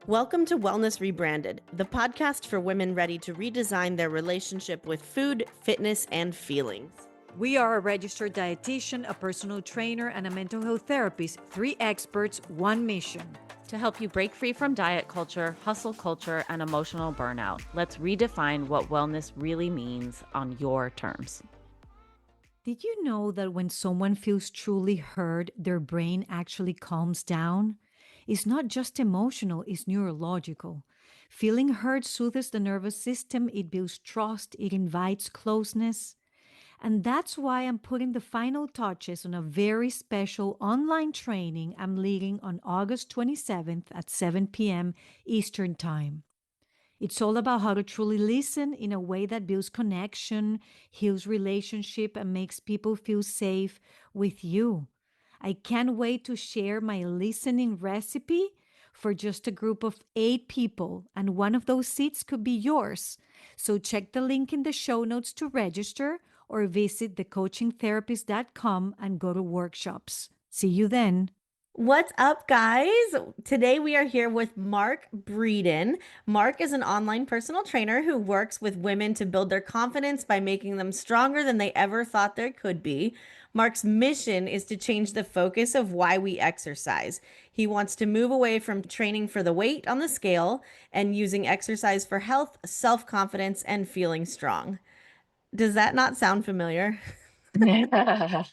Welcome to Wellness Rebranded, the podcast for women ready to redesign their relationship with food, fitness, and feelings. We are a registered dietitian, a personal trainer, and a mental health therapist. 3 experts, 1 mission. To help you break free from diet culture, hustle culture, and emotional burnout, let's redefine what wellness really means on your terms. Did you know that when someone feels truly heard, their brain actually calms down? It's not just emotional, it's neurological. Feeling heard soothes the nervous system, it builds trust, it invites closeness. And that's why I'm putting the final touches on a very special online training I'm leading on August 27th at 7 p.m. Eastern Time. It's all about how to truly listen in a way that builds connection, heals relationship, and makes people feel safe with you. I can't wait to share my listening recipe for just a group of 8 people, and one of those seats could be yours. So check the link in the show notes to register or visit thecoachingtherapist.com and go to workshops. See you then. What's up, guys? Today we are here with Mark Breedon. Mark is an online personal trainer who works with women to build their confidence by making them stronger than they ever thought they could be. Mark's mission is to change the focus of why we exercise. He wants to move away from training for the weight on the scale and using exercise for health, self-confidence, and feeling strong. Does that not sound familiar? I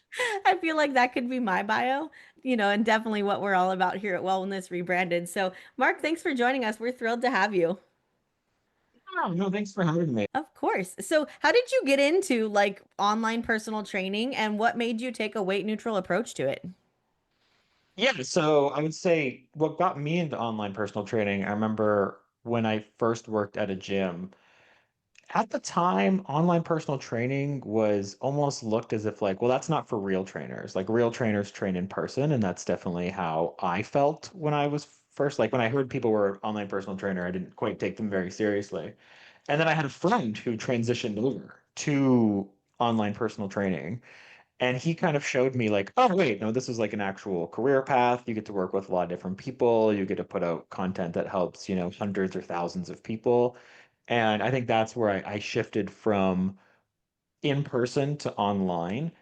feel like that could be my bio, and definitely what we're all about here at Wellness Rebranded. So, Mark, thanks for joining us. We're thrilled to have you. Oh, no, thanks for having me. Of course. So, how did you get into like online personal training and what made you take a weight neutral approach to it? Yeah, so I would say what got me into online personal training, I remember when I first worked at a gym. At the time, online personal training was almost looked as if like, well, that's not for real trainers. Like real trainers train in person, and that's definitely how I felt when I was first like when I heard people were online personal trainer, I didn't quite take them very seriously. And then I had a friend who transitioned over to online personal training. And he kind of showed me like, oh wait, no, this is like an actual career path. You get to work with a lot of different people. You get to put out content that helps, hundreds or thousands of people. And I think that's where I shifted from in person to online.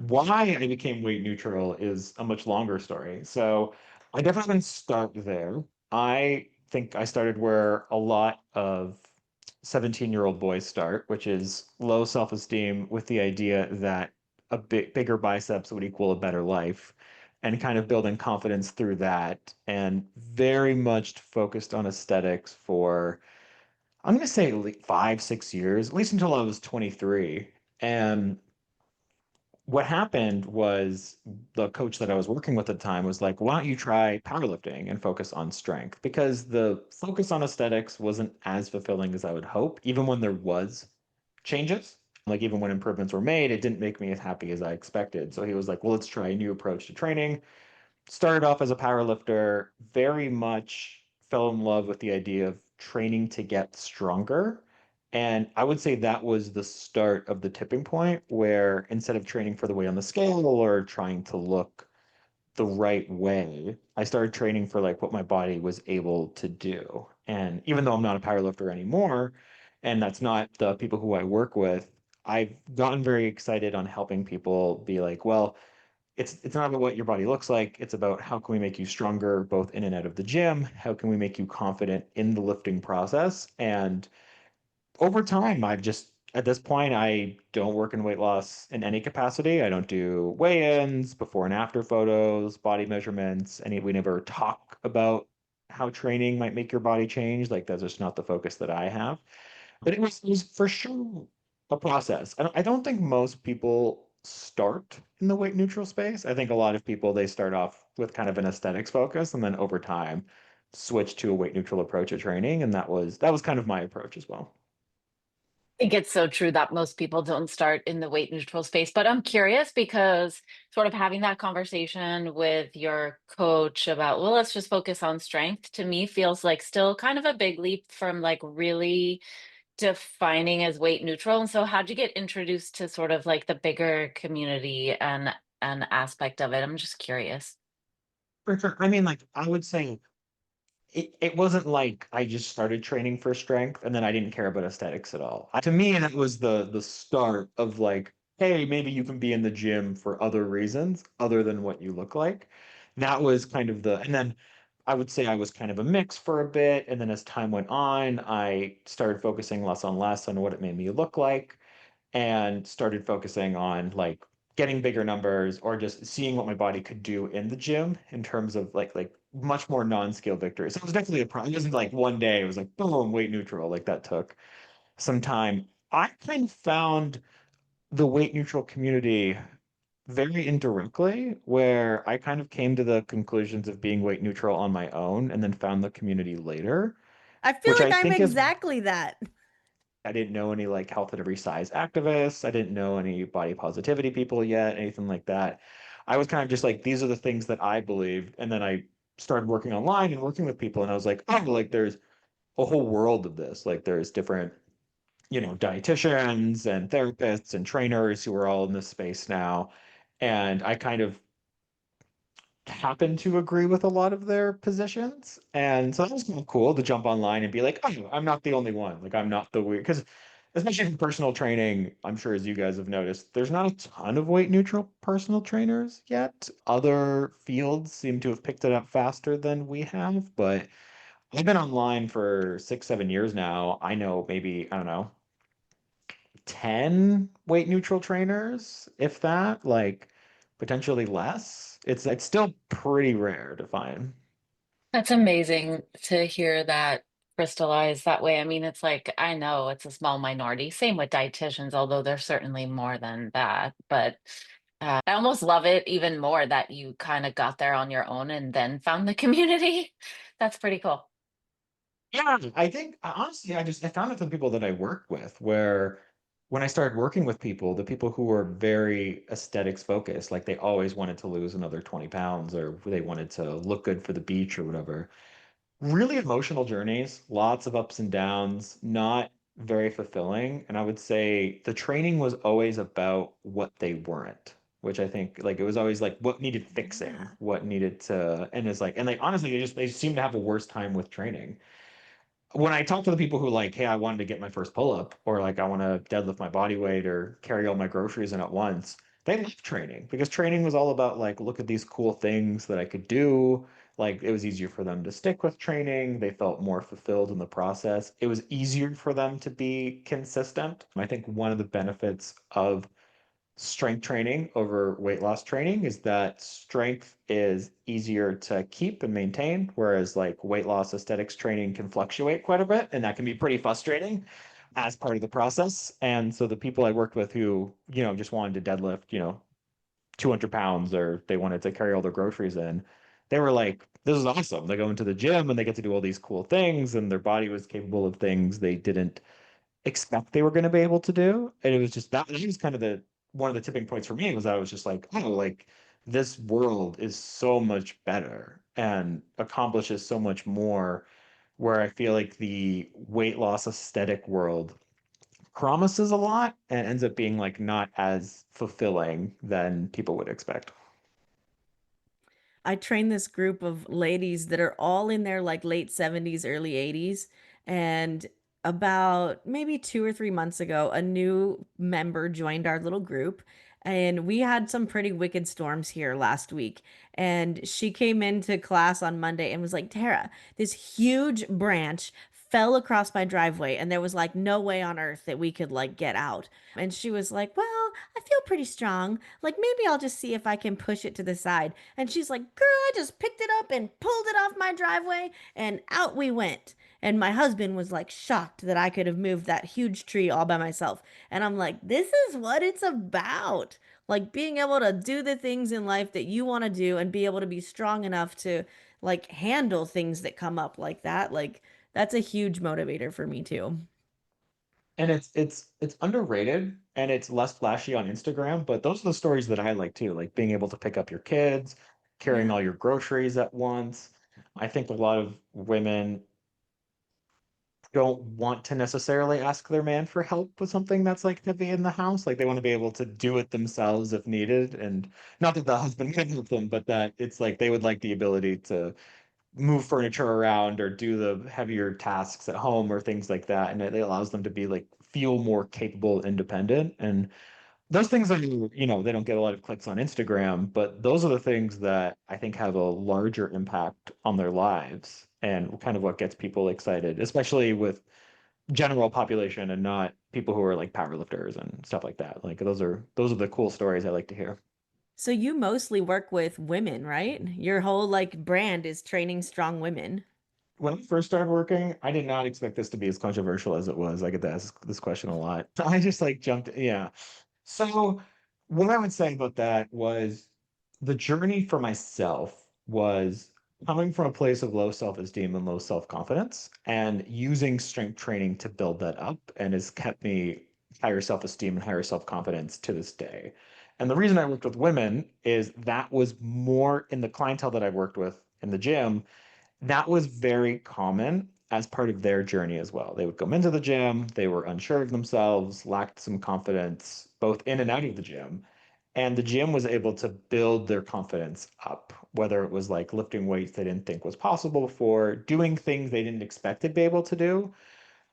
Why I became weight neutral is a much longer story. So I definitely didn't start there. I think I started where a lot of 17-year-old boys start, which is low self-esteem with the idea that a bigger biceps would equal a better life and kind of building confidence through that and very much focused on aesthetics for I'm going to say at least 5, 6 years, at least until I was 23. And what happened was the coach that I was working with at the time was like, why don't you try powerlifting and focus on strength? Because the focus on aesthetics wasn't as fulfilling as I would hope, even when there was changes. Like even when improvements were made, it didn't make me as happy as I expected. So he was like, well, let's try a new approach to training. Started off as a powerlifter, very much fell in love with the idea of training to get stronger. And I would say that was the start of the tipping point where instead of training for the weight on the scale or trying to look the right way, I started training for like what my body was able to do. And even though I'm not a powerlifter anymore, and that's not the people who I work with, I've gotten very excited on helping people be like, well, it's not about what your body looks like. It's about how can we make you stronger both in and out of the gym? How can we make you confident in the lifting process? And over time, I've just at this point, I don't work in weight loss in any capacity. I don't do weigh-ins, before and after photos, body measurements. We never talk about how training might make your body change. Like that's just not the focus that I have. But it was for sure a process. I don't think most people start in the weight neutral space. I think a lot of people they start off with kind of an aesthetics focus and then over time switch to a weight neutral approach of training. And that was kind of my approach as well. Think it's so true that most people don't start in the weight neutral space. But I'm curious because sort of having that conversation with your coach about, well, let's just focus on strength to me feels like still kind of a big leap from like really defining as weight neutral. And so how'd you get introduced to sort of like the bigger community and aspect of it? I'm just curious. For sure. I mean, like I would say it wasn't like I just started training for strength and then I didn't care about aesthetics at all. To me, that was the start of like, hey, maybe you can be in the gym for other reasons other than what you look like. That was kind of and then I would say I was kind of a mix for a bit. And then as time went on, I started focusing less on what it made me look like and started focusing on like getting bigger numbers or just seeing what my body could do in the gym in terms of like much more non-scale victories. So it was definitely a problem. It wasn't like one day it was like boom, weight neutral. Like that took some time. I kind of found the weight neutral community very indirectly, where I kind of came to the conclusions of being weight neutral on my own and then found the community later, I feel which like I I'm think is exactly that. I didn't know any like health at every size activists. I didn't know any body positivity people yet, anything like that. I was kind of just like, these are the things that I believed. And then I started working online and working with people, and I was like, oh, like there's a whole world of this. Like there's different, dietitians and therapists and trainers who are all in this space now. And I kind of happen to agree with a lot of their positions. And so that was kind of cool to jump online and be like, oh, I'm not the only one. Like, I'm not the weird. Because, especially in personal training, I'm sure as you guys have noticed, there's not a ton of weight neutral personal trainers yet. Other fields seem to have picked it up faster than we have. But I've been online for 6, 7 years now. I know maybe, I don't know, 10 weight neutral trainers, if that, like potentially less. It's still pretty rare to find. That's amazing to hear that crystallize that way. I mean, it's like, I know it's a small minority. Same with dietitians, although there's certainly more than that. But I almost love it even more that you kind of got there on your own and then found the community. That's pretty cool. Yeah, I think honestly, I found it with the people that I work with, where when I started working with people, the people who were very aesthetics focused, like they always wanted to lose another 20 pounds or they wanted to look good for the beach or whatever, really emotional journeys, lots of ups and downs, not very fulfilling. And I would say the training was always about what they weren't, which I think like it was always like what needed fixing, Yeah. what needed to, and it's like, and they honestly, they seem to have a worse time with training. When I talk to the people who like, hey, I wanted to get my first pull up, or like I want to deadlift my body weight or carry all my groceries in at once, they love training because training was all about like, look at these cool things that I could do. Like it was easier for them to stick with training. They felt more fulfilled in the process. It was easier for them to be consistent. I think one of the benefits of strength training over weight loss training is that strength is easier to keep and maintain, whereas like weight loss aesthetics training can fluctuate quite a bit, and that can be pretty frustrating as part of the process. And so the people I worked with who, just wanted to deadlift, 200 pounds or they wanted to carry all their groceries in, they were like, this is awesome. They go into the gym and they get to do all these cool things, and their body was capable of things they didn't expect they were going to be able to do. And it was just that was kind of the one of the tipping points for me was I was just like, oh, like this world is so much better and accomplishes so much more. Where I feel like the weight loss aesthetic world promises a lot and ends up being like not as fulfilling than people would expect. I train this group of ladies that are all in their like late 70s, early 80s. And about maybe 2 or 3 months ago, a new member joined our little group. And we had some pretty wicked storms here last week. And she came into class on Monday and was like, Tara, this huge branch fell across my driveway and there was like no way on earth that we could like get out. And she was like, well, I feel pretty strong. Like maybe I'll just see if I can push it to the side. And she's like, girl, I just picked it up and pulled it off my driveway and out we went. And my husband was like shocked that I could have moved that huge tree all by myself. And I'm like, this is what it's about. Like being able to do the things in life that you want to do and be able to be strong enough to like handle things that come up like that. Like that's a huge motivator for me too. And it's underrated and it's less flashy on Instagram, but those are the stories that I like too, like being able to pick up your kids, carrying Yeah. all your groceries at once. I think a lot of women don't want to necessarily ask their man for help with something that's like heavy in the house. Like they want to be able to do it themselves if needed. And not that the husband can help them, but that it's like they would like the ability to move furniture around or do the heavier tasks at home or things like that. And it allows them to be like feel more capable, independent. And those things are, they don't get a lot of clicks on Instagram, but those are the things that I think have a larger impact on their lives and kind of what gets people excited, especially with general population and not people who are like powerlifters and stuff like that. Like those are the cool stories I like to hear. So you mostly work with women, right? Your whole like brand is training strong women. When I first started working, I did not expect this to be as controversial as it was. I get to ask this question a lot. I just like jumped, yeah. So what I would say about that was the journey for myself was coming from a place of low self-esteem and low self-confidence and using strength training to build that up and has kept me higher self-esteem and higher self-confidence to this day. And the reason I worked with women is that was more in the clientele that I worked with in the gym, that was very common as part of their journey as well. They would come into the gym, they were unsure of themselves, lacked some confidence both in and out of the gym. And the gym was able to build their confidence up, whether it was like lifting weights they didn't think was possible before, doing things they didn't expect to be able to do.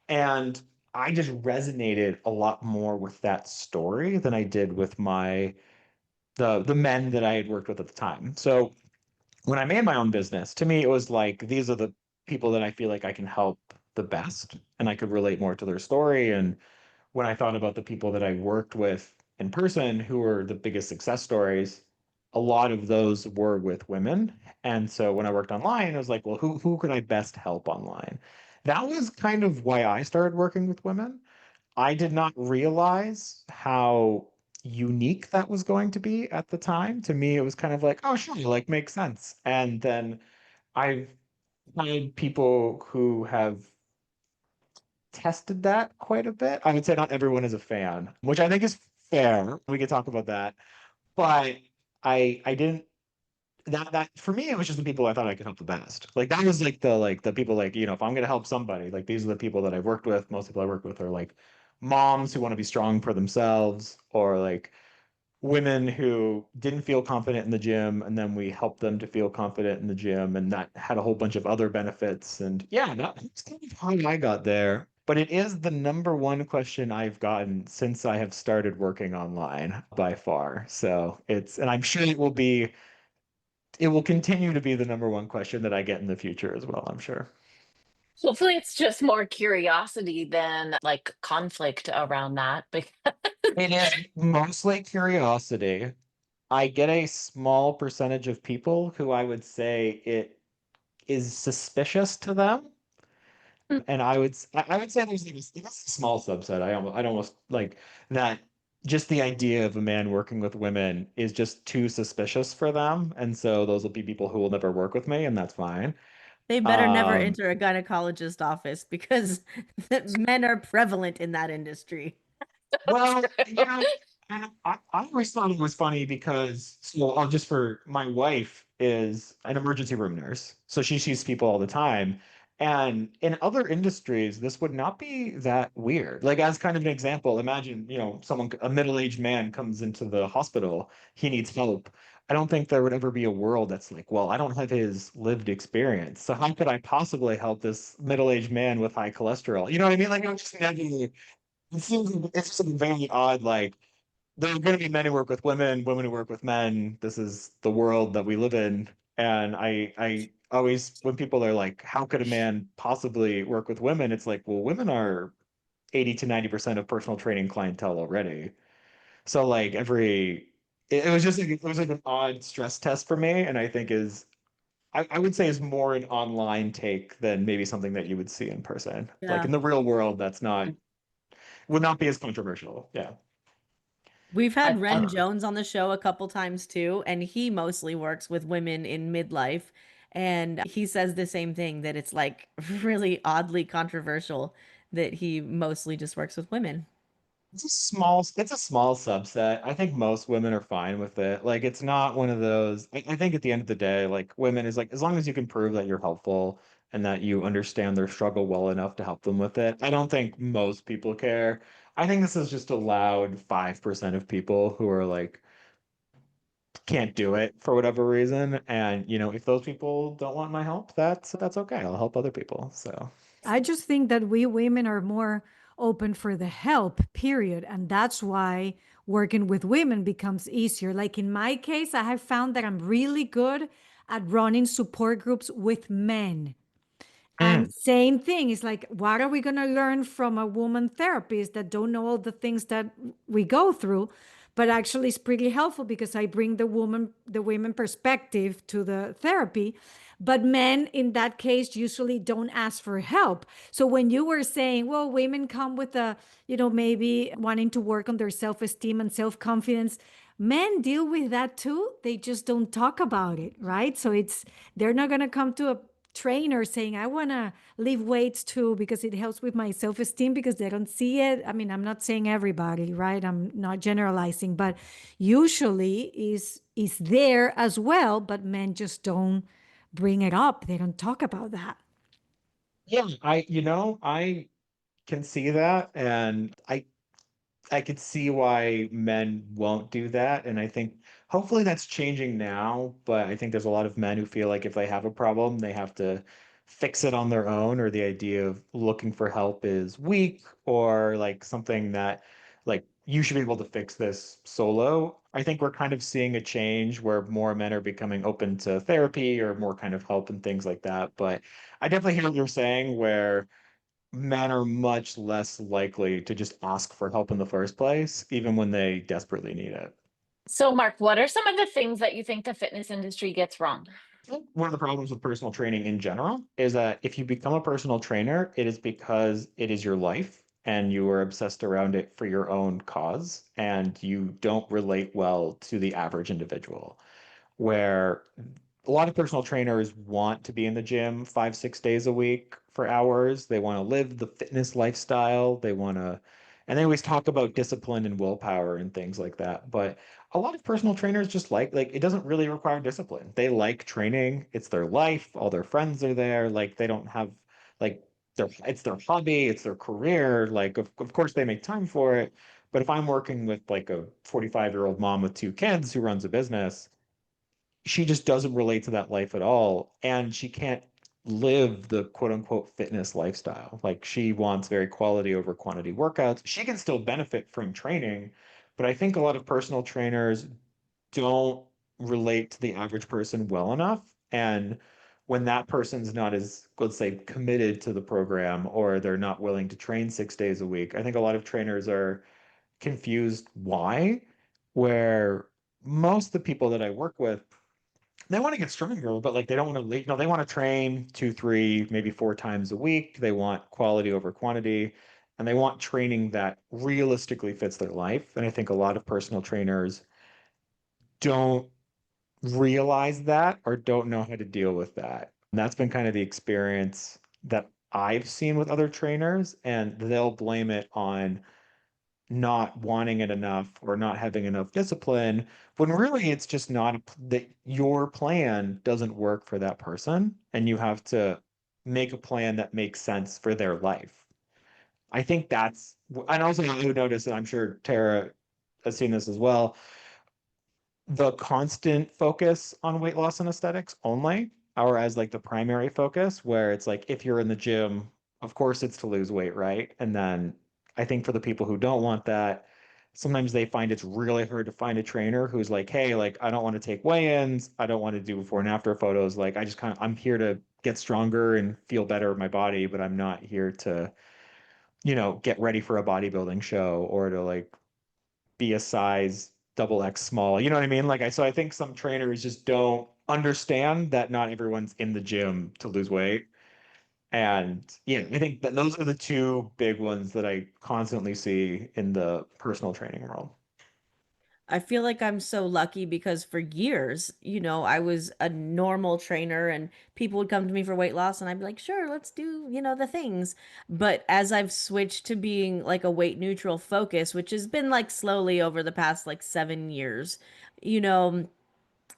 And I just resonated a lot more with that story than I did with the men that I had worked with at the time. So when I made my own business, to me, it was like these are the people that I feel like I can help the best and I could relate more to their story. And when I thought about the people that I worked with in person who were the biggest success stories, a lot of those were with women. And so when I worked online, I was like, well, who could I best help online? That was kind of why I started working with women. I did not realize how unique that was going to be at the time. To me, it was kind of like, oh, sure, like makes sense. And then I've had people who have tested that quite a bit. I would say not everyone is a fan, which I think is fair. We could talk about that. But I didn't that for me it was just the people I thought I could help the best. Like that was like the people like, if I'm gonna help somebody, like these are the people that I've worked with. Most people I work with are like moms who want to be strong for themselves or like women who didn't feel confident in the gym and then we helped them to feel confident in the gym and that had a whole bunch of other benefits and yeah, that's kind of how I got there. But it is the number one question I've gotten since I have started working online by far. So and I'm sure it will continue to be the number one question that I get in the future as well, I'm sure. Hopefully, it's just more curiosity than like conflict around that. It is mostly curiosity. I get a small percentage of people who I would say it is suspicious to them. And I would say there's like a small subset. I'd almost like that just the idea of a man working with women is just too suspicious for them. And so those will be people who will never work with me, and that's fine. They better never Um, enter a gynecologist office because men are prevalent in that industry. Well, and I always thought it was funny because, so I'll just for my wife is an emergency room nurse. So she sees people all the time. And in other industries, this would not be that weird. Like, as kind of an example, imagine, a middle-aged man comes into the hospital, he needs help. I don't think there would ever be a world that's like, well, I don't have his lived experience. So how could I possibly help this middle-aged man with high cholesterol? You know what I mean? Like, it would just never it's just a very odd, like, there are going to be men who work with women who work with men. This is the world that we live in. And I always, when people are like, how could a man possibly work with women? It's like, well, women are 80 to 90% of personal training clientele already. So like it was just like, it was like an odd stress test for me. And I think I would say is more an online take than maybe something that you would see in person. Like Yeah. in the real world, would not be as controversial. Yeah. We've had Ren I Jones on the show a couple times too, and he mostly works with women in midlife. And he says the same thing that it's like really oddly controversial that he mostly just works with women. It's a small subset. I think most women are fine with it. Like it's not one of those. I think at the end of the day, like women is like as long as you can prove that you're helpful and that you understand their struggle well enough to help them with it. I don't think most people care. I think this is just a loud 5% of people who are like can't do it for whatever reason. And, if those people don't want my help, that's okay. I'll help other people. So, I just think that we women are more open for the help, period. And that's why working with women becomes easier. Like in my case, I have found that I'm really good at running support groups with men. And mm, same thing, it's like, what are we going to learn from a woman therapist that don't know all the things that we go through? But actually, it's pretty helpful because I bring the women perspective to the therapy. But men, in that case, usually don't ask for help. So when you were saying, well, women come with maybe wanting to work on their self-esteem and self-confidence, men deal with that too. They just don't talk about it, right? So they're not going to come to a trainer saying I want to lift weights too because it helps with my self-esteem because they don't see it. I mean, I'm not saying everybody, right? I'm not generalizing, but usually is there as well, but men just don't bring it up. They don't talk about that. yeah, I can see that. And I could see why men won't do that. And I think hopefully that's changing now. But I think there's a lot of men who feel like if they have a problem, they have to fix it on their own, or the idea of looking for help is weak, or like something that, like, you should be able to fix this solo. I think we're kind of seeing a change where more men are becoming open to therapy or more kind of help and things like that. But I definitely hear what you're saying, where men are much less likely to just ask for help in the first place, even when they desperately need it. So, Mark, what are some of the things that you think the fitness industry gets wrong? One of the problems with personal training in general is that if you become a personal trainer, it is because it is your life and you are obsessed around it for your own cause, and you don't relate well to the average individual. Where a lot of personal trainers want to be in the gym 5, 6 days a week for hours. They want to live the fitness lifestyle. And they always talk about discipline and willpower and things like that. But a lot of personal trainers just like it doesn't really require discipline. They like training. It's their life. All their friends are there. Like they don't have like it's their hobby. It's their career. Like of course they make time for it. But if I'm working with like a 45-year-old mom with 2 kids who runs a business, she just doesn't relate to that life at all. And she can't live the quote unquote fitness lifestyle. Like she wants very quality over quantity workouts. She can still benefit from training, but I think a lot of personal trainers don't relate to the average person well enough. And when that person's not as, let's say, committed to the program, or they're not willing to train 6 days a week, I think a lot of trainers are confused why, where most of the people that I work with, they want to get stronger, but like they don't want to leave. No, they want to train 2, 3, maybe 4 times a week. They want quality over quantity, and they want training that realistically fits their life. And I think a lot of personal trainers don't realize that or don't know how to deal with that. And that's been kind of the experience that I've seen with other trainers, and they'll blame it on not wanting it enough or not having enough discipline, when really it's just not that your plan doesn't work for that person, and you have to make a plan that makes sense for their life. I think and also I would notice, and I'm sure Tara has seen this as well, the constant focus on weight loss and aesthetics only, or as like the primary focus, where it's like if you're in the gym, of course it's to lose weight, right? And then I think for the people who don't want that, sometimes they find it's really hard to find a trainer who's like, hey, like I don't want to take weigh-ins, I don't want to do before and after photos. Like I'm here to get stronger and feel better in my body, but I'm not here to, get ready for a bodybuilding show or to like be a size double X small. You know what I mean? So I think some trainers just don't understand that not everyone's in the gym to lose weight. And yeah, I think that those are the two big ones that I constantly see in the personal training world. I feel like I'm so lucky because for years, I was a normal trainer and people would come to me for weight loss and I'd be like, sure, let's do, the things. But as I've switched to being like a weight neutral focus, which has been like slowly over the past like 7 years, you know,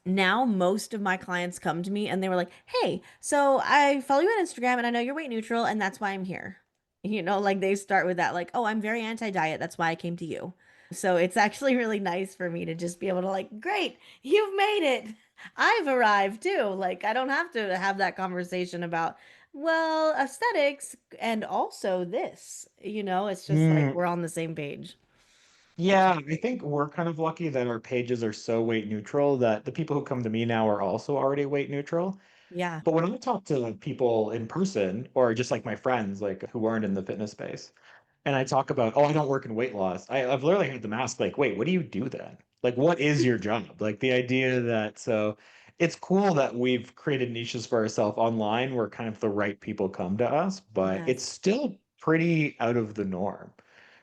now most of my clients come to me and they were like, hey, so I follow you on Instagram and I know you're weight neutral and that's why I'm here. Like they start with that, like, oh, I'm very anti-diet. That's why I came to you. So it's actually really nice for me to just be able to like, great, you've made it. I've arrived too. Like I don't have to have that conversation about, well, aesthetics and also this, it's just like Mm, we're on the same page. yeah, I think we're kind of lucky that our pages are so weight neutral that the people who come to me now are also already weight neutral. Yeah. But when I talk to people in person or just like my friends like who aren't in the fitness space, and I talk about, oh, I don't work in weight loss. I've literally had them ask, like, wait, what do you do then? Like, what is your job? Like the idea that so it's cool that we've created niches for ourselves online where kind of the right people come to us, but it's Yes. still pretty out of the norm.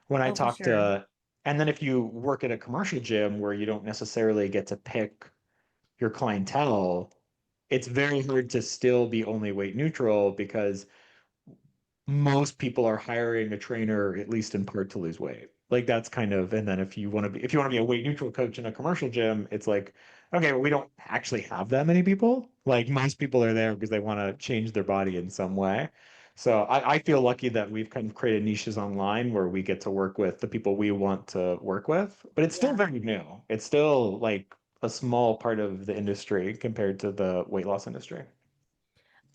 When I Oh, for talk sure. to, and then if you work at a commercial gym where you don't necessarily get to pick your clientele, it's very hard to still be only weight neutral because most people are hiring a trainer at least in part to lose weight. Like that's kind of, and then if you want to be a weight neutral coach in a commercial gym, it's like, okay, well, we don't actually have that many people. Like most people are there because they want to change their body in some way. So I feel lucky that we've kind of created niches online where we get to work with the people we want to work with, but it's still Yeah. very new. It's still like a small part of the industry compared to the weight loss industry.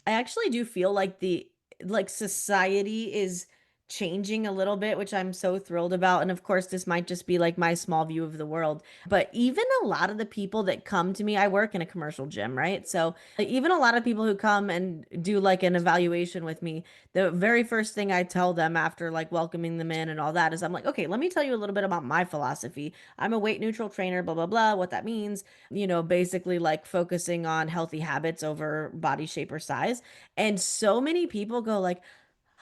I actually do feel like the like society is changing a little bit, which I'm so thrilled about. And of course, this might just be like my small view of the world. But even a lot of the people that come to me, I work in a commercial gym, right? So like, even a lot of people who come and do like an evaluation with me, the very first thing I tell them after like welcoming them in and all that is I'm like, okay, let me tell you a little bit about my philosophy. I'm a weight neutral trainer, blah, blah, blah, what that means, basically like focusing on healthy habits over body shape or size. And so many people go like,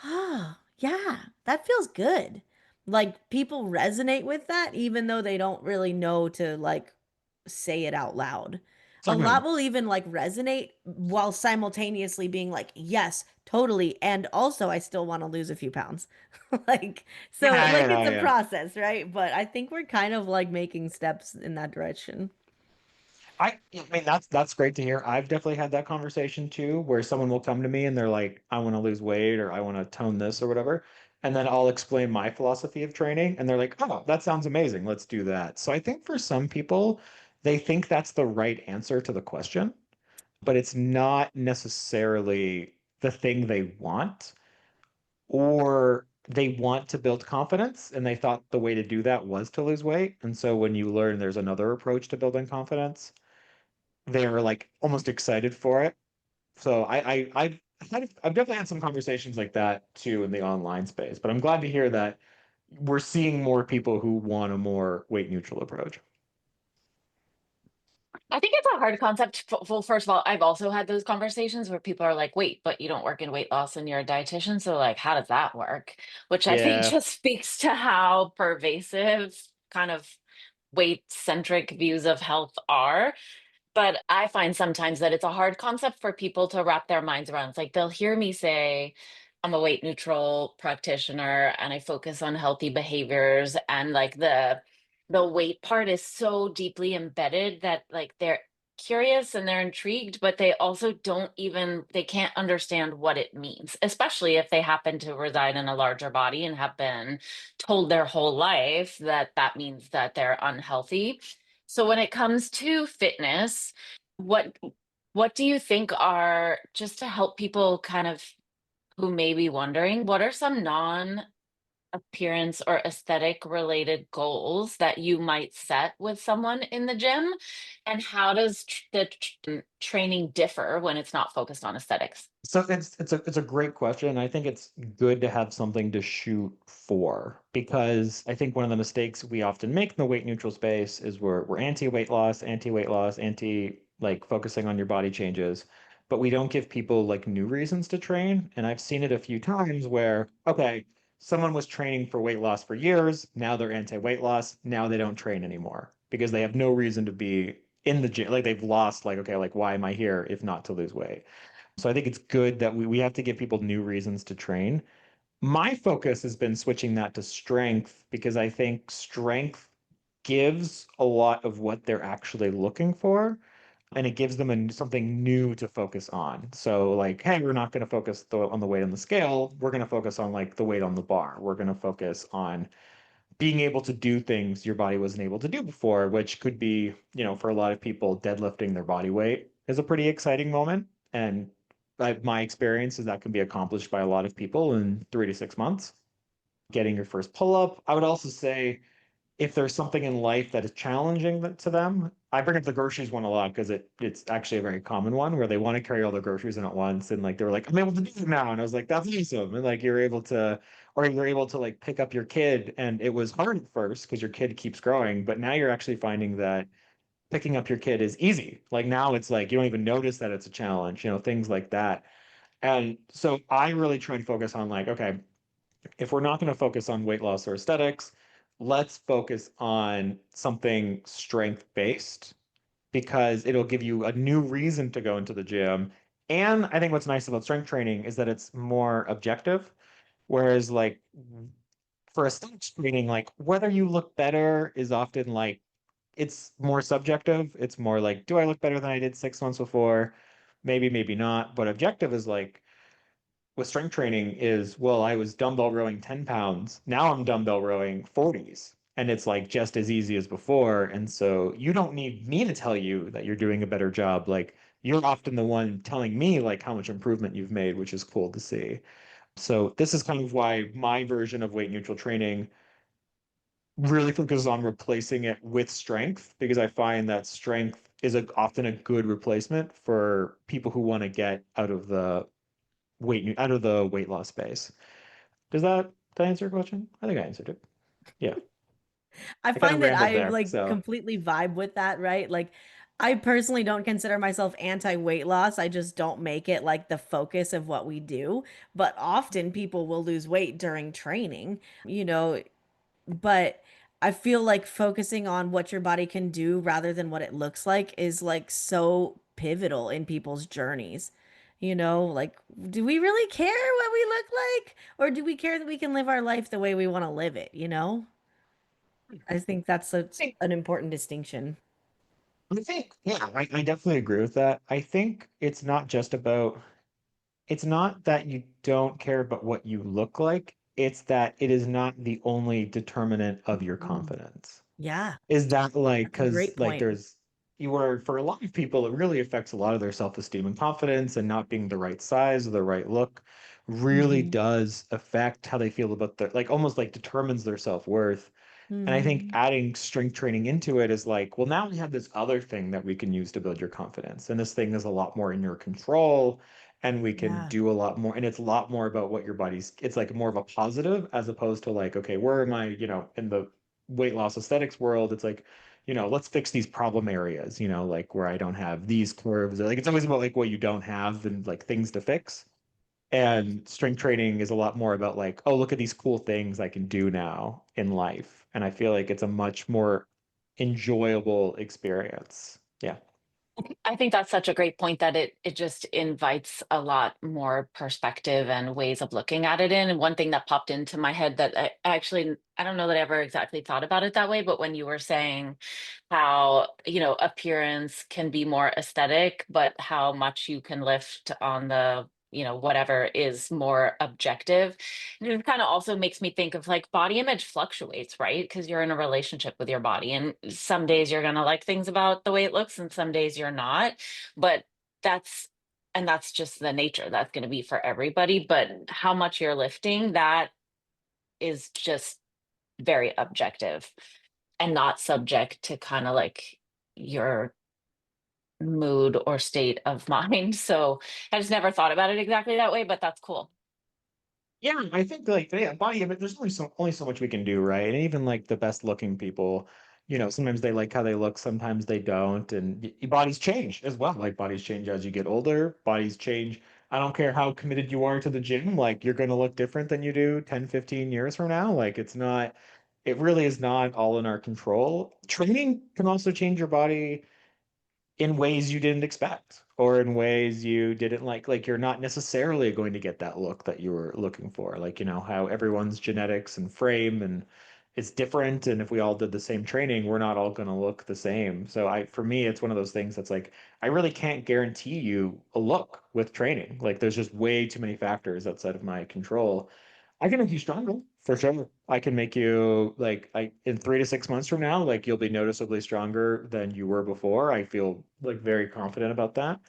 "Oh, yeah, that feels good." Like people resonate with that even though they don't really know to like say it out loud. A So lot will even like resonate while simultaneously being like, "Yes, totally." And also I still want to lose a few pounds. Like so yeah, like yeah, it's a yeah. process, right? But I think we're kind of like making steps in that direction. I mean that's great to hear. I've definitely had that conversation too, where someone will come to me and they're like, I want to lose weight or I want to tone this or whatever. And then I'll explain my philosophy of training and they're like, oh, that sounds amazing. Let's do that. So I think for some people, they think that's the right answer to the question, but it's not necessarily the thing they want, or they want to build confidence and they thought the way to do that was to lose weight. And so when you learn there's another approach to building confidence, they're like almost excited for it. So I've definitely had some conversations like that too in the online space, but I'm glad to hear that we're seeing more people who want a more weight neutral approach. I think it's a hard concept. Well, first of all, I've also had those conversations where people are like, wait, but you don't work in weight loss and you're a dietitian. So, like, how does that work? Which I think Yeah. just speaks to how pervasive kind of weight centric views of health are. But I find sometimes that it's a hard concept for people to wrap their minds around. It's like they'll hear me say, I'm a weight neutral practitioner and I focus on healthy behaviors, and like the weight part is so deeply embedded that like they're curious and they're intrigued, but they also they can't understand what it means, especially if they happen to reside in a larger body and have been told their whole life that that means that they're unhealthy. So when it comes to fitness, what what do you think are, just to help people kind of who may be wondering, what are some non-appearance or aesthetic related goals that you might set with someone in the gym? And how does training differ when it's not focused on aesthetics? So it's a great question. I think it's good to have something to shoot for because I think one of the mistakes we often make in the weight neutral space is we're anti weight loss, anti like focusing on your body changes, but we don't give people like new reasons to train. And I've seen it a few times where, okay, someone was training for weight loss for years, now they're anti-weight loss, now they don't train anymore because they have no reason to be in the gym. Like they've lost, like, okay, like why am I here if not to lose weight? So I think it's good that we have to give people new reasons to train. My focus has been switching that to strength because I think strength gives a lot of what they're actually looking for and it gives them something new to focus on. So like, hey, we're not going to focus on the weight on the scale. We're going to focus on like the weight on the bar. We're going to focus on being able to do things your body wasn't able to do before, which could be, for a lot of people, deadlifting their body weight is a pretty exciting moment. And my experience is that can be accomplished by a lot of people in 3 to 6 months. Getting your first pull up. I would also say if there's something in life that is challenging to them, I bring up the groceries one a lot because it's actually a very common one where they want to carry all their groceries in at once and like they were like, I'm able to do it now. And I was like, that's awesome. And like you're able to, or you're able to like pick up your kid and it was hard at first because your kid keeps growing, but now you're actually finding that picking up your kid is easy. Like now it's like you don't even notice that it's a challenge, things like that. And so I really try and focus on like, okay, if we're not going to focus on weight loss or aesthetics, let's focus on something strength based because it'll give you a new reason to go into the gym. And I think what's nice about strength training is that it's more objective. Whereas, like, for aesthetics training, like, whether you look better is often like, it's more subjective. It's more like, do I look better than I did 6 months before? Maybe, maybe not. But objective is like, with strength training is, well, I was dumbbell rowing 10 pounds. Now I'm dumbbell rowing 40s. And it's like just as easy as before. And so you don't need me to tell you that you're doing a better job. Like you're often the one telling me like how much improvement you've made, which is cool to see. So this is kind of why my version of weight neutral training really focuses on replacing it with strength because I find that strength is often a good replacement for people who want to get out of the weight loss space. Does that answer your question? I think I answered it. Yeah. I I kind of find that rambled I there. like So completely vibe with that, right? Like I personally don't consider myself anti-weight loss. I just don't make it like the focus of what we do. But often people will lose weight during training, but I feel like focusing on what your body can do rather than what it looks like is like so pivotal in people's journeys. Like, do we really care what we look like? Or do we care that we can live our life the way we want to live it? I think that's such I an important distinction. yeah, I definitely agree with that. I think it's not that you don't care about what you look like, it's that it is not the only determinant of your Mm. confidence. Yeah, Is that like, that's a great because like point. you were, for a lot of people, it really affects a lot of their self-esteem and confidence, and not being the right size or the right look really Hmm. does affect how they feel about their, like almost like determines their self-worth. And I think Hmm. adding strength training into it is like, well, now we have this other thing that we can use to build your confidence. And this thing is a lot more in your control and we can Yeah. do a lot more. And it's a lot more about what your body's, it's like more of a positive as opposed to like, okay, where am I, in the weight loss aesthetics world? It's like, let's fix these problem areas, like where I don't have these curves. Like it's always about like what you don't have and like things to fix. And strength training is a lot more about like, oh, look at these cool things I can do now in life. And I feel like it's a much more enjoyable experience. Yeah. I think that's such a great point that it just invites a lot more perspective and ways of looking at it in. And one thing that popped into my head that I don't know that I ever exactly thought about it that way, but when you were saying how, appearance can be more aesthetic, but how much you can lift on the, whatever is more objective. And it kind of also makes me think of like body image fluctuates, right? Because you're in a relationship with your body, and some days you're going to like things about the way it looks, and some days you're not. But that's, and that's just the nature that's going to be for everybody. But how much you're lifting, that is just very objective and not subject to kind of like your mood or state of mind. So I just never thought about it exactly that way, but that's cool. Yeah, I think like yeah, body image, there's only so much we can do, right? And even like the best looking people, sometimes they like how they look, sometimes they don't. And bodies change as well. Like bodies change as you get older, bodies change. I don't care how committed you are to the gym, like you're going to look different than you do 10, 15 years from now. Like it really is not all in our control. Training can also change your body in ways you didn't expect or in ways you didn't like you're not necessarily going to get that look that you were looking for, like how everyone's genetics and frame and it's different, and if we all did the same training we're not all going to look the same. So for me it's one of those things that's like I really can't guarantee you a look with training. Like there's just way too many factors outside of my control. I can make you stronger For sure. I can make you like I in 3 to 6 months from now, like you'll be noticeably stronger than you were before. I feel like very confident about that.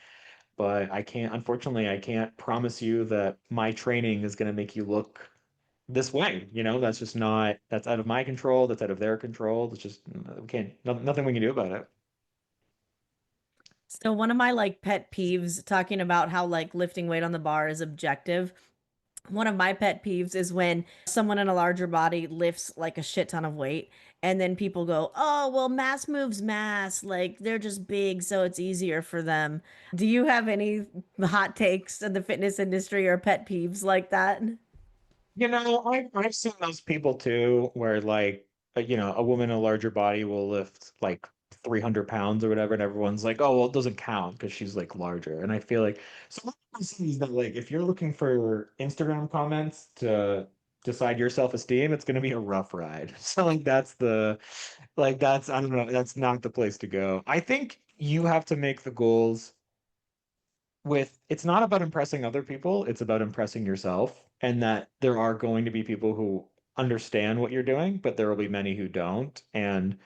But I can't, unfortunately, I can't promise you that my training is going to make you look this way. That's just not, that's out of my control. That's out of their control. It's just, we can't, nothing we can do about it. So one of my like pet peeves talking about how like lifting weight on the bar is objective. One of my pet peeves is when someone in a larger body lifts like a shit ton of weight and then people go, "Oh, well, mass moves mass. Like they're just big, so it's easier for them." Do you have any hot takes in the fitness industry or pet peeves like that? I've seen those people too, where like, a woman in a larger body will lift like 300 pounds or whatever, and everyone's like, oh, well, it doesn't count because she's like larger. And I feel like, so what I see is that like, if you're looking for Instagram comments to decide your self-esteem, it's going to be a rough ride. So like, I don't know, that's not the place to go. I think you have to make the goals it's not about impressing other people, it's about impressing yourself, and that there are going to be people who understand what you're doing, but there will be many who don't. And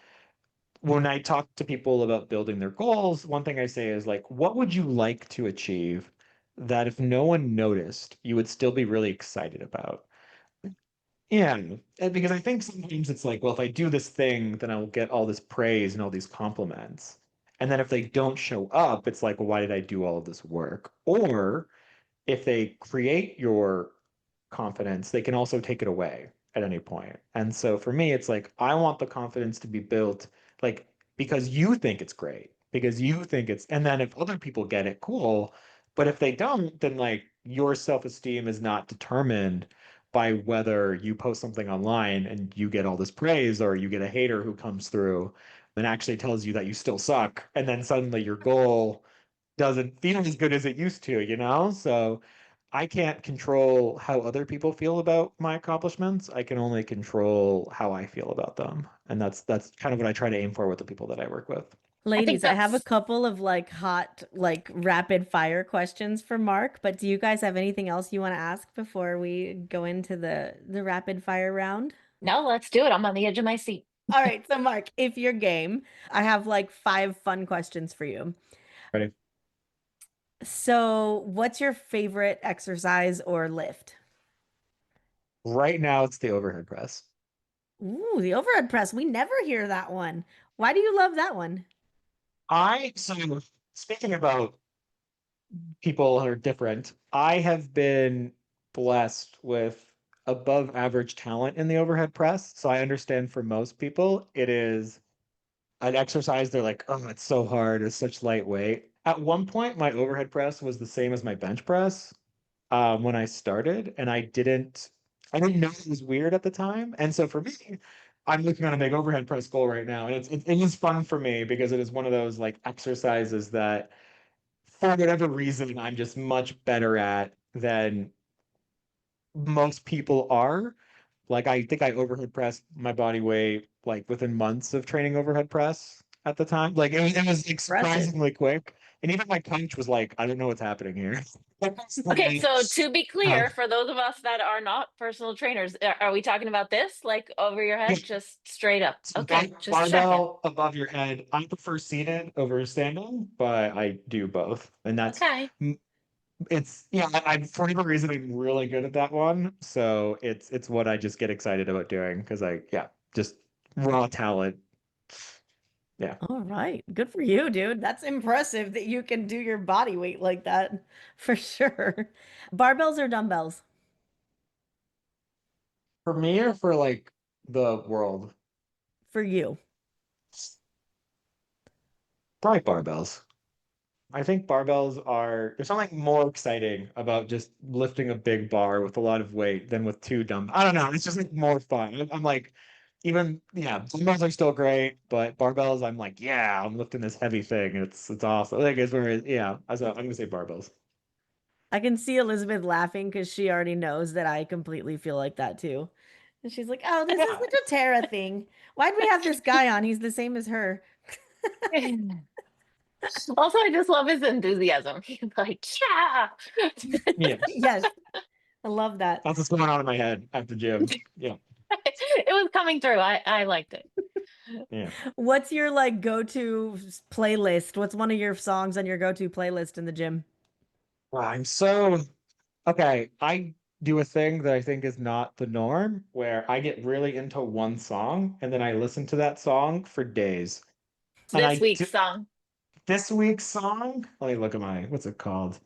when I talk to people about building their goals, one thing I say is like, what would you like to achieve that if no one noticed, you would still be really excited about? Yeah, and because I think sometimes it's like, well, if I do this thing, then I will get all this praise and all these compliments. And then if they don't show up, it's like, well, why did I do all of this work? Or if they create your confidence, they can also take it away at any point. And so for me, it's like I want the confidence to be built like because you think it's great, because you think it's, and then if other people get it, cool. But if they don't, then like your self-esteem is not determined by whether you post something online and you get all this praise or you get a hater who comes through and actually tells you that you still suck. And then suddenly your goal doesn't feel as good as it used to? So I can't control how other people feel about my accomplishments. I can only control how I feel about them. And that's kind of what I try to aim for with the people that I work with. I think Ladies, I have a that's couple of like hot, like rapid fire questions for Mark, but do you guys have anything else you want to ask before we go into the rapid fire round? no, let's do it. I'm on the edge of my seat. All right, so Mark, if you're game, I have like five fun questions for you. Ready? So, what's your favorite exercise or lift? Right now it's the overhead press. Ooh, the overhead press. We never hear that one. Why do you love that one? So speaking about people who are different, I have been blessed with above average talent in the overhead press. So I understand for most people, it is an exercise they're like, oh, it's so hard, it's such lightweight. At one point, my overhead press was the same as my bench press when I started, and I didn't know it was weird at the time. And so for me, I'm looking on a big overhead press goal right now, and it is fun for me because it is one of those like exercises that, for whatever reason, I'm just much better at than most people are. Like I think I overhead pressed my body weight like within months of training overhead press at the time. Like it was like Impressive. surprisingly quick. And even my coach was like, I don't know what's happening here. Okay, Like, so to be um, clear, for those of us that are not personal trainers, are we talking about this like over your head, just just straight up? Okay, just checking. barbell above your head. I prefer seated over standing, but I do both. And that's Okay. it's yeah, for whatever reason I'm really good at that one. So it's what I just get excited about doing because just raw talent. Yeah. All right. Good for you, dude. That's impressive that you can do your body weight like that for sure. Barbells or dumbbells For me or for like the world? for you? Probably barbells. I think there's something more exciting about just lifting a big bar with a lot of weight than with two dumb. I don't know. It's just like more fun. I'm like, yeah, dumbbells are still great, but barbells, I'm like, yeah, I'm lifting this heavy thing. It's awesome. Like it's where, yeah, I'm gonna say barbells. I can see Elizabeth laughing because she already knows that I completely feel like that too. And she's like, "Oh, this is Yeah, such a Tara thing. Why'd we have this guy on? He's the same as her." Also, I just love his enthusiasm. He's like, yeah. yeah. Yes. I love that. That's what's going on in my head at the gym. Yeah. It was coming through. I liked it. Yeah. What's your like go-to playlist? What's one of your songs on your go-to playlist in the gym? Wow, I'm so okay. I do a thing that I think is not the norm, where I get really into one song and then I listen to that song for days. And This week's song. this week's song, let me look at what's it called?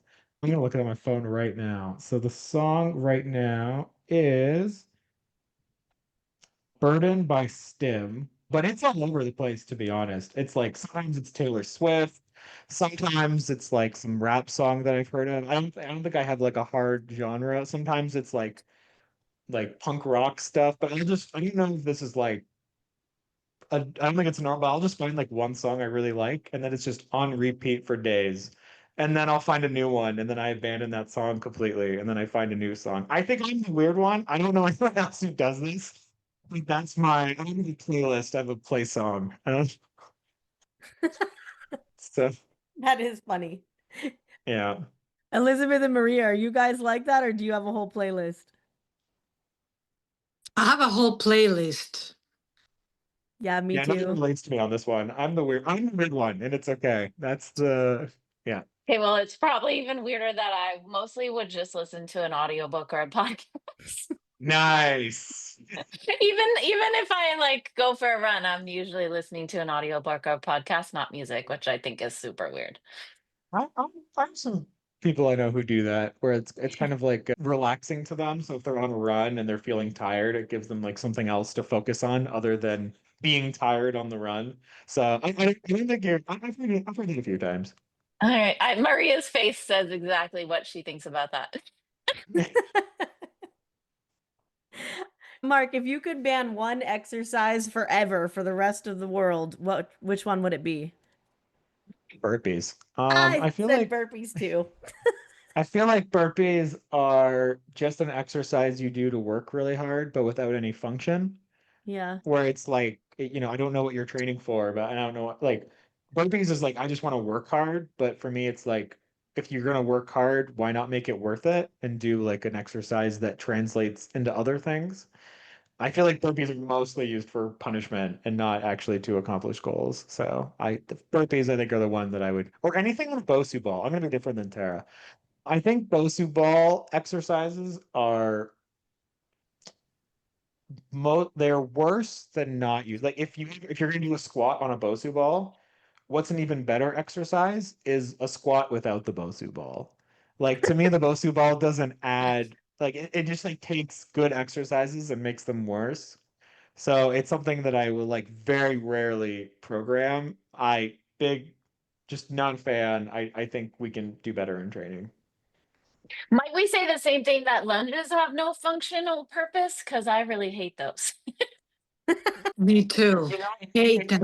I'm gonna look at it on my phone right now. So the song right now is Burden by Stim, but it's all over the place, to be honest. It's like sometimes it's Taylor Swift, sometimes it's like some rap song that I've heard of. I don't think I have like a hard genre. Sometimes it's like punk rock stuff, but I don't know if this is like I don't think it's normal. I'll just find like one song I really like, and then it's just on repeat for days. And then I'll find a new one, and then I abandon that song completely, and then I find a new song. I think I'm the weird one. I don't know anyone else who does this. Like I don't have a playlist. I have a play song. I don't. So That is funny. yeah, Elizabeth and Maria, are you guys like that or do you have a whole playlist? I have a whole playlist. Yeah, me yeah. Nothing too. relates to me on this one. I'm the weird one, and it's okay. That's the yeah. Okay, well, it's probably even weirder that I mostly would just listen to an audiobook or a podcast. Nice. Even if I like go for a run, I'm usually listening to an audiobook or a podcast, not music, which I think is super weird. I'm some people I know who do that, where it's kind of like relaxing to them. So if they're on a run and they're feeling tired, it gives them like something else to focus on other than being tired on the run. So I don't think I've heard it a few times. All right, Maria's face says exactly what she thinks about that. Mark, if you could ban one exercise forever for the rest of the world, which one would it be? Burpees. I said burpees too. I feel like burpees are just an exercise you do to work really hard, but without any function. Yeah. Where it's like, I don't know what you're training for, but I don't know what, like burpees is like I just want to work hard, but for me it's like if you're gonna work hard, why not make it worth it and do like an exercise that translates into other things? I feel like burpees are mostly used for punishment and not actually to accomplish goals. So the burpees I think are the one that I would, or anything with Bosu ball. I'm gonna be different than Tara. I think Bosu ball exercises are they're worse than not used. Like if you're gonna do a squat on a Bosu ball, what's an even better exercise is a squat without the Bosu ball. Like to me, the Bosu ball doesn't add like it just like takes good exercises and makes them worse. So it's something that I will like very rarely program. I big just non fan. I think we can do better in training. Might we say the same thing that lunges have no functional purpose? Because I really hate those. Me too. You know, Hate them.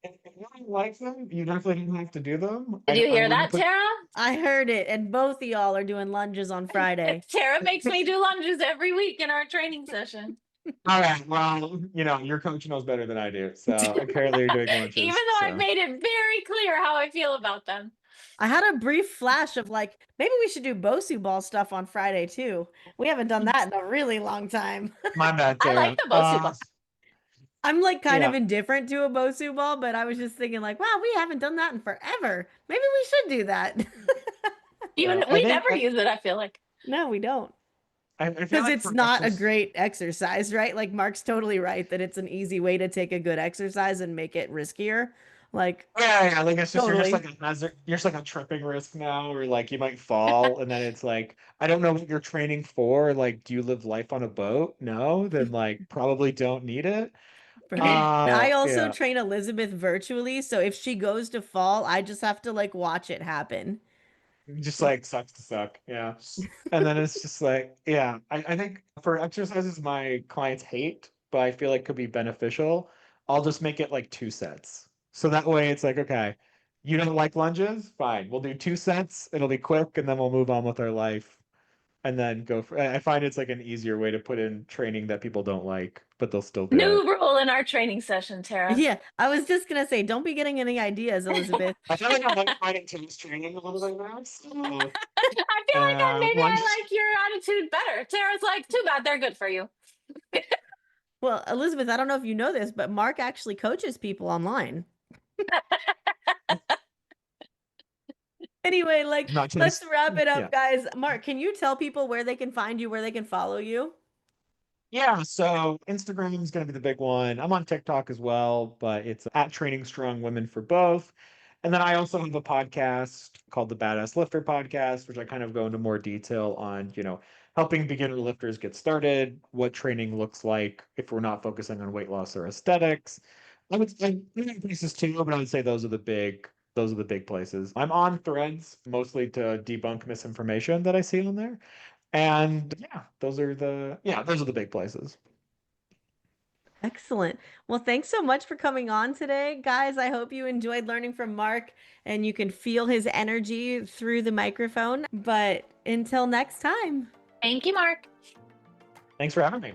if you don't like them, you definitely don't have to do them. Did you I hear wouldn't that, put. Tara? I heard it, and both of y'all are doing lunges on Friday. Tara makes me do lunges every week in our training session. All right, well, your coach knows better than I do, so apparently you're doing Even lunches. though I've So made it very clear how I feel about them. I had a brief flash of like, maybe we should do Bosu ball stuff on Friday too. We haven't done that in a really long time. my bad, I like Tara. the Bosu ball. I'm like kind of Yeah, indifferent to a Bosu ball, but I was just thinking like, wow, we haven't done that in forever. Maybe we should do that. Even yeah. we never use it, I feel like. No, we don't. I feel Because like it's for not a exercise. great exercise, right? Like Mark's totally right that it's an easy way to take a good exercise and make it riskier. Like, Yeah, like it's just you're just like totally. a hazard. You're just like a tripping risk now, or like you might fall, and then it's like I don't know what you're training for. Like, do you live life on a boat? No, then like probably don't need it. Right. I also Yeah. train Elizabeth virtually, so if she goes to fall, I just have to like watch it happen. Just like sucks to suck. Yeah. And then it's just like, yeah, I think for exercises my clients hate, but I feel like could be beneficial, I'll just make it like 2 sets. So that way it's like, okay, you don't like lunges? Fine. We'll do 2 sets. It'll be quick and then we'll move on with our life. and then go for. I find it's like an easier way to put in training that people don't like, but they'll still do New it. rule in our training session, Tara. Yeah, I was just gonna say, don't be getting any ideas, Elizabeth. I feel like I'm like fighting tennis training a little bit now. So, I feel like maybe one, I like your attitude better. Tara's like, too bad, they're good for you. Well, Elizabeth, I don't know if you know this, but Mark actually coaches people online. Anyway, like, not let's tennis. wrap it Yeah. up, guys. Mark, can you tell people where they can find you, where they can follow you? Yeah, so Instagram is going to be the big one. I'm on TikTok as well, but it's at Training Strong Women for both. And then I also have a podcast called the Badass Lifter Podcast, which I kind of go into more detail on, helping beginner lifters get started, what training looks like if we're not focusing on weight loss or aesthetics. I would say other places too, but I would say those are the big places. I'm on Threads mostly to debunk misinformation that I see on there. And yeah, those are the big places. Excellent. Well, thanks so much for coming on today, guys. I hope you enjoyed learning from Mark and you can feel his energy through the microphone. But until next time. Thank you, Mark. Thanks for having me.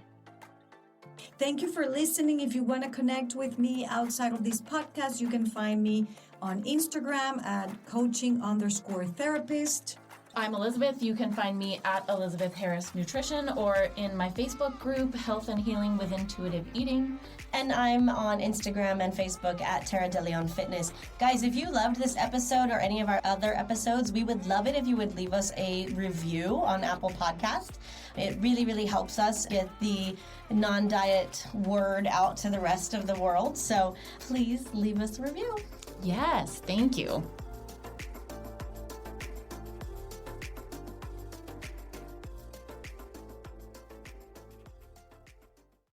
Thank you for listening. If you want to connect with me outside of this podcast, you can find me on Instagram at coaching_therapist. I'm Elizabeth. You can find me at Elizabeth Harris Nutrition or in my Facebook group, Health and Healing with Intuitive Eating. And I'm on Instagram and Facebook at Tara De Leon Fitness. Guys, if you loved this episode or any of our other episodes, we would love it if you would leave us a review on Apple Podcast. It really, really helps us get the non-diet word out to the rest of the world. So please leave us a review. Yes, thank you.